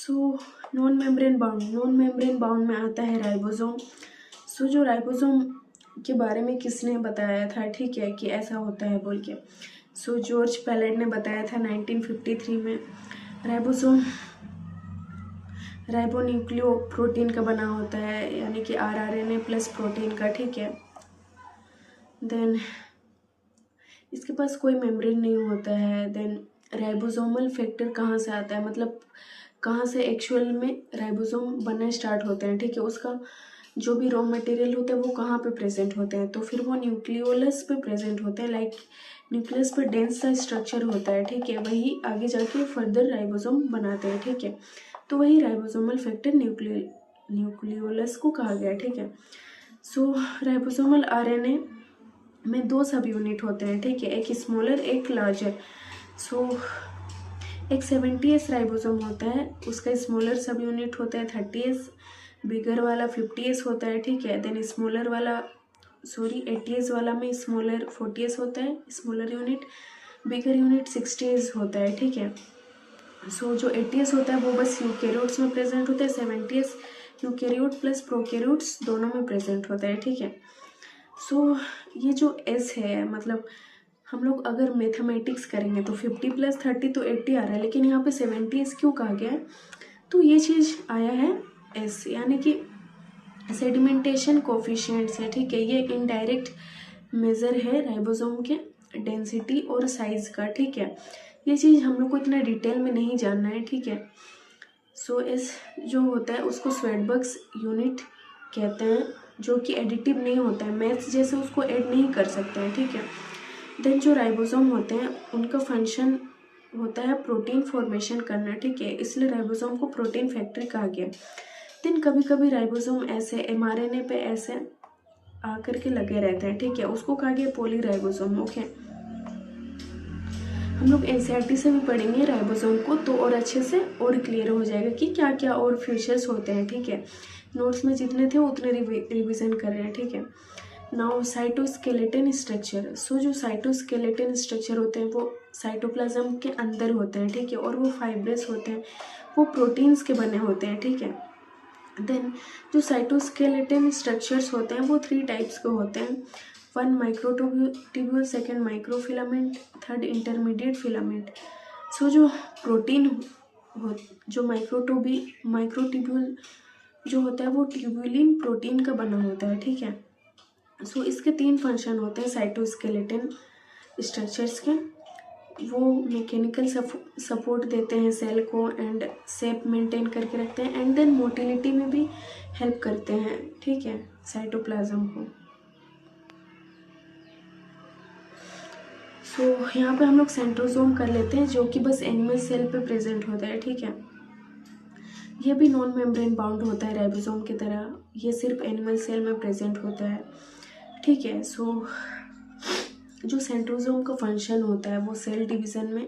So non membrane bound में आता है राइबोसोम। सो जो राइबोसोम के बारे में किसने बताया था, ठीक है, कि ऐसा होता है बोल के। सो जॉर्ज पैलेट ने बताया था 1953 में। राइबोसोम राइबोन्यूक्लियो प्रोटीन का बना होता है, यानी कि RNA प्लस प्रोटीन का, ठीक है। देन इसके पास कोई मेम्ब्रेन नहीं होता है। देन राइबोसोमल फैक्टर कहाँ से आता है, मतलब कहाँ से एक्चुअल में राइबोसोम बनना स्टार्ट होते हैं, ठीक है। उसका जो भी रॉ मटेरियल होता है वो कहाँ पे प्रेजेंट होते हैं, तो फिर वो न्यूक्लियोलस पे प्रेजेंट होते हैं। लाइक न्यूक्लियस पे डेंस सा स्ट्रक्चर होता है, ठीक है, वही आगे जाके फर्दर राइबोसोम बनाते हैं, ठीक है। तो वही राइबोसोमल फैक्टर न्यूक्लियोलस को कहा गया, ठीक है। सो राइबोसोमल RNA में 2 सब यूनिट होते हैं, ठीक है, एक स्मॉलर एक लार्जर। सो एक 70S राइबोसोम होता है, उसका स्मॉलर सब यूनिट होता है 30S, बिगर वाला 50S होता है, ठीक है। देन स्मॉलर वाला 80S वाला में स्मॉलर 40S होता है smaller unit, bigger unit 60S होता है, ठीक है। सो जो 80S होता है वो बस यूकेरियोट्स में प्रेजेंट होता है, 70S यूकेरियोट प्लस प्रोकैरियोट्स दोनों में प्रेजेंट होता है, ठीक है। सो ये जो S है, मतलब हम लोग अगर मैथमेटिक्स करेंगे तो 50 + 30 तो 80 आ रहा है, लेकिन यहाँ पे 70S क्यों कहा गया है, तो ये चीज़ आया है S, यानी कि सेडिमेंटेशन कोफिशिएंट्स है, ठीक है। ये इनडायरेक्ट मेजर है राइबोसोम के डेंसिटी और साइज का, ठीक है। ये चीज़ हम लोग को इतना डिटेल में नहीं जानना है, ठीक है। सो S जो होता है उसको स्वेडबर्ग्स यूनिट कहते हैं, जो कि एडिटिव नहीं होता है, मैथ्स जैसे उसको ऐड नहीं कर सकते हैं, ठीक है। देन जो राइबोसोम होते हैं उनका फंक्शन होता है प्रोटीन फॉर्मेशन करना, ठीक है, इसलिए राइबोसोम को प्रोटीन फैक्ट्री कहा गया। देन कभी कभी राइबोसोम ऐसे mRNA पे ऐसे आकर के लगे रहते हैं, ठीक है, उसको कहा गया पॉली राइबोसोम, ओके। हम लोग NCERT से भी पढ़ेंगे राइबोसोम को, तो और अच्छे से और क्लियर हो जाएगा कि क्या क्या और फीचर्स होते हैं, ठीक है। नोट्स में जितने थे उतने रिविजन कर रहे हैं, ठीक है। Now cytoskeleton structure. सो जो साइटोस्केलेटन स्ट्रक्चर होते हैं वो साइटोप्लाज्म के अंदर होते हैं, ठीक है, और वो फाइब्रस होते हैं, वो प्रोटीन्स के बने होते हैं, ठीक है। देन जो साइटोस्केलेटन स्ट्रक्चर्स होते हैं वो 3 टाइप्स के होते हैं, 1 माइक्रोट्यूब्यूल, 2 माइक्रोफिलामेंट, 3 इंटरमीडिएट फिलामेंट। सो जो प्रोटीन जो माइक्रोट्यूब्यूल जो होता है वो ट्यूबुलिन प्रोटीन का बना होता है, ठीक है। सो इसके 3 फंक्शन होते हैं साइटोस्केलेटन स्ट्रक्चर्स के। वो मैकेनिकल सपोर्ट देते हैं सेल को एंड शेप मेंटेन करके रखते हैं, एंड देन मोटिलिटी में भी हेल्प करते हैं, ठीक है, साइटोप्लाज्म को। सो यहाँ पे हम लोग सेंट्रोसोम कर लेते हैं, जो कि बस एनिमल सेल पे प्रेजेंट होता है, ठीक है। ये भी नॉन मेम्ब्रेन बाउंड होता है राइबोसोम की तरह, ये सिर्फ एनिमल सेल में प्रेजेंट होता है, ठीक है। सो जो सेंट्रोसोम का फंक्शन होता है वो सेल डिवीज़न में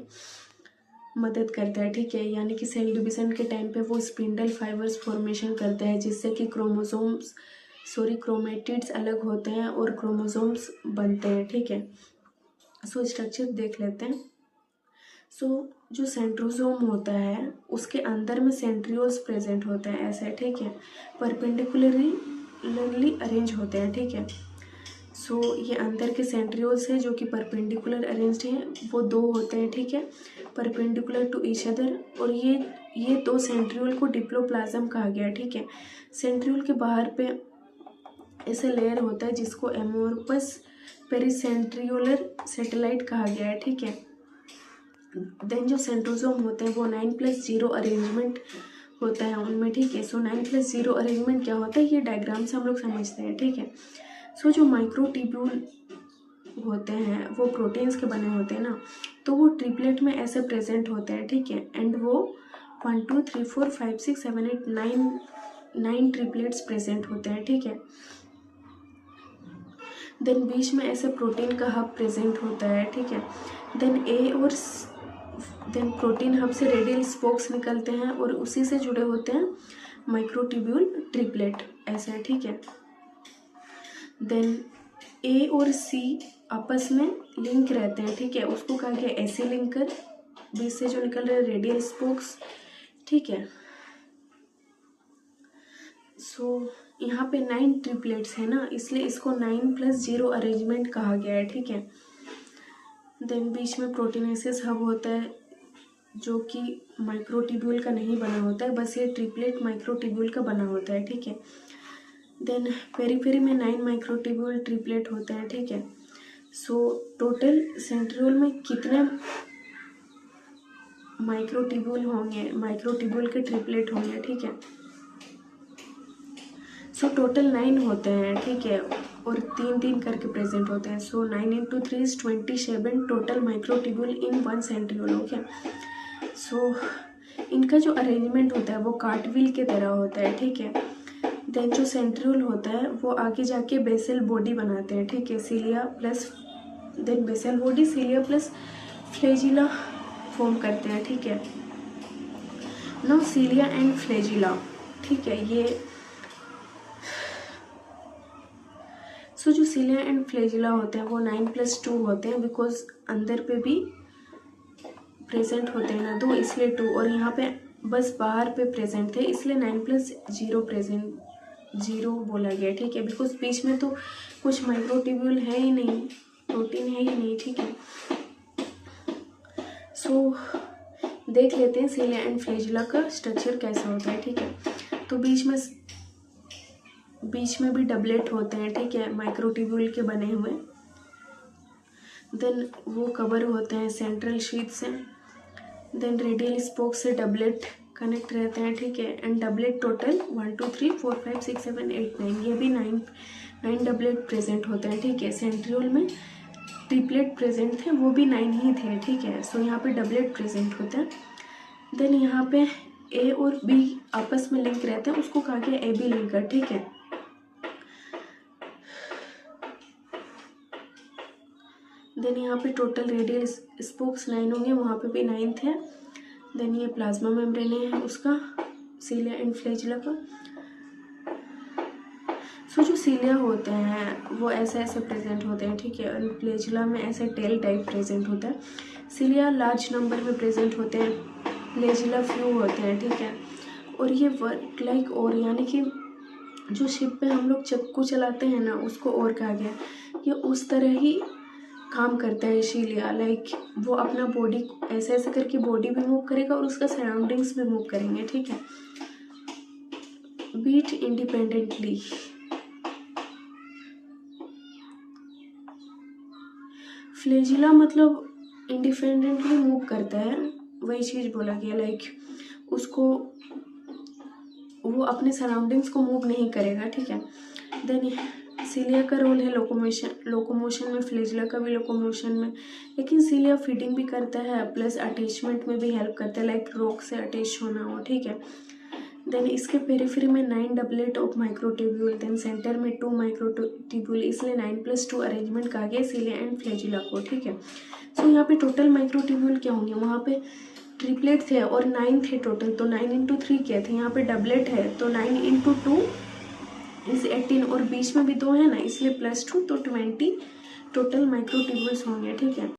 मदद करता है, ठीक है, यानी कि सेल डिवीज़न के टाइम पे वो स्पिंडल फाइबर्स फॉर्मेशन करता है, जिससे कि क्रोमेटिड्स अलग होते हैं और क्रोमोसोम्स बनते हैं, ठीक है। सो स्ट्रक्चर देख लेते हैं। सो जो सेंट्रोसोम होता है उसके अंदर में सेंट्रियोल्स प्रेजेंट होते हैं ऐसे, ठीक है, परपेंडिकुलरली अरेंज होते हैं, ठीक है। सो ये अंदर के सेंट्रियोल्स हैं जो कि परपेंडिकुलर अरेंज्ड हैं, वो 2 होते हैं, ठीक है, परपेंडिकुलर टू ईच अदर, और ये 2 सेंट्रियोल को डिप्लोप्लाज्म कहा गया है, ठीक है। सेंट्रियोल के बाहर पे ऐसे लेयर होता है जिसको एमोर्फस पेरिसेंट्रियोलर सैटेलाइट कहा गया है, ठीक है। देन जो सेंट्रोसोम होते हैं वो 9+0 अरेंजमेंट होता है उनमें, ठीक है। सो 9+0 अरेंजमेंट क्या होता है ये डायग्राम से हम लोग समझते हैं, ठीक है। सो जो माइक्रोट्यूब्यूल होते हैं वो प्रोटीन्स के बने होते हैं ना, तो वो ट्रिपलेट में ऐसे प्रेजेंट होते हैं, ठीक है, एंड वो 1 2 3 4 5 6 7 8 9 ट्रिपलेट्स प्रेजेंट होते हैं, ठीक है। देन बीच में ऐसे प्रोटीन का हब प्रेजेंट होता है, ठीक है। देन प्रोटीन हब से रेडियल स्पोक्स निकलते हैं और उसी से जुड़े होते हैं माइक्रोट्यूब्यूल ट्रिपलेट ऐसे, ठीक है। देन ए और सी आपस में लिंक रहते हैं, ठीक है, उसको कहा गया एसी लिंकर, बीच से जो निकल रहे रेडियल स्पोक्स, ठीक है। सो यहाँ पे 9 ट्रिपलेट्स है ना, इसलिए इसको 9+0 अरेंजमेंट कहा गया है, ठीक है। देन बीच में प्रोटीनेसिस हब होता है जो कि माइक्रोट्यूब्यूल का नहीं बना होता है, बस ये ट्रिपलेट माइक्रोट्यूब्यूल का बना होता है, ठीक है। देन पेरीफेरी में 9 माइक्रोट्यूब्यूल ट्रिपलेट होते हैं, ठीक है। सो टोटल सेंट्रियोल में कितने माइक्रोट्यूब्यूल होंगे, माइक्रोट्यूब्यूल के ट्रिपलेट होंगे, ठीक है। सो टोटल 9 होते हैं, ठीक है, और 3-3 करके प्रेजेंट होते हैं। सो 9 × 3 = 27 टोटल माइक्रोट्यूब्यूल इन 1 सेंट्रियोल, ओके। सो इनका जो अरेंजमेंट होता है वो कार्टविल के तरह होता है, ठीक है। देन जो सेंट्रियोल होता है वो आगे जाके बेसल बॉडी बनाते हैं, ठीक है, cilia plus then basal body cilia plus flagella form करते हैं, ठीक है। नाउ सीलिया एंड फ्लैजिला, ठीक है, ये सो जो सीलिया एंड फ्लैजिला होते हैं वो 9+2 होते हैं, बिकॉज अंदर पे भी प्रेजेंट होते हैं ना 2, इसलिए 2, और यहाँ पे बस बाहर पे प्रेजेंट थे इसलिए 9+0 बोला गया, ठीक है, बिकॉज बीच में तो कुछ माइक्रोट्यूब्यूल है ही नहीं, प्रोटीन है ही नहीं, ठीक है। सो देख लेते हैं सीलिया एंड फ्लैजिला का स्ट्रक्चर कैसा होता है, ठीक है। तो बीच में भी डबलेट होते हैं, ठीक है, माइक्रोट्यूब्यूल के बने हुए। देन वो कवर होते हैं सेंट्रल शीथ से। देन रेडियल स्पोक से डबलेट कनेक्ट रहते हैं, ठीक है, एंड डबलेट टोटल 1 2 3 4 5 6 7 8 9 ये भी 9 डबलेट प्रेजेंट होते हैं, ठीक है। सेंट्रियोल में ट्रिपलेट प्रेजेंट थे, वो भी 9 ही थे, ठीक है। सो यहाँ पे डबलेट प्रेजेंट होता है। देन यहाँ पे ए और बी आपस में लिंक रहते हैं, उसको कहा गया ए बी लिंकर, ठीक है। देन यहाँ पे टोटल रेडियल स्पोक्स 9 होंगे, वहाँ पे भी 9 थे। देन ये प्लाज्मा मेम्ब्रेन है उसका, सीलिया एंड फ्लैजिला का। सो जो सीलिया होते हैं वो ऐसे प्रेजेंट होते हैं, ठीक है, और फ्लैजिला में ऐसे टेल टाइप प्रेजेंट होता है। सीलिया लार्ज नंबर में प्रेजेंट होते हैं, फ्लैजिला फ्यू होते हैं, ठीक है। और ये वर्क लाइक और, यानी कि जो शिप पे हम लोग चक्कू चलाते हैं ना उसको और कहा गया, ये उस तरह ही काम करता है सीलिया, लाइक वो अपना बॉडी ऐसे करके बॉडी भी मूव करेगा और उसका सराउंडिंग्स भी मूव करेंगे, ठीक है, बीट इंडिपेंडेंटली। फ्लैजिला मतलब इंडिपेंडेंटली मूव करता है, वही चीज़ बोला गया, लाइक उसको वो अपने सराउंडिंग्स को मूव नहीं करेगा, ठीक है। देन सीलिया का रोल है लोकोमोशन में, फ्लैजिला का भी लोकोमोशन में, लेकिन सीलिया फीडिंग भी करता है प्लस अटैचमेंट में भी हेल्प करता है, लाइक रॉक से अटैच होना हो, ठीक है। देन इसके पेरिफेरी में 9 doublet of microtubule, then centre में 2 माइक्रोट्यूब्यूल, इसलिए 9+2 अरेंजमेंट कहा गया सीलिया एंड फ्लैजिला को, ठीक है। सो यहाँ पे टोटल माइक्रोट्यूब्यूल क्या होंगे, वहाँ पे ट्रिपलेट थे और 9 थे टोटल, तो 9 × 3 क्या थे, यहाँ पे डबलेट है तो 9 × 2 इस 18, और बीच में भी 2 है ना इसलिए +2, तो 20 टोटल माइक्रोट्यूब्यूल्स होंगे, ठीक है।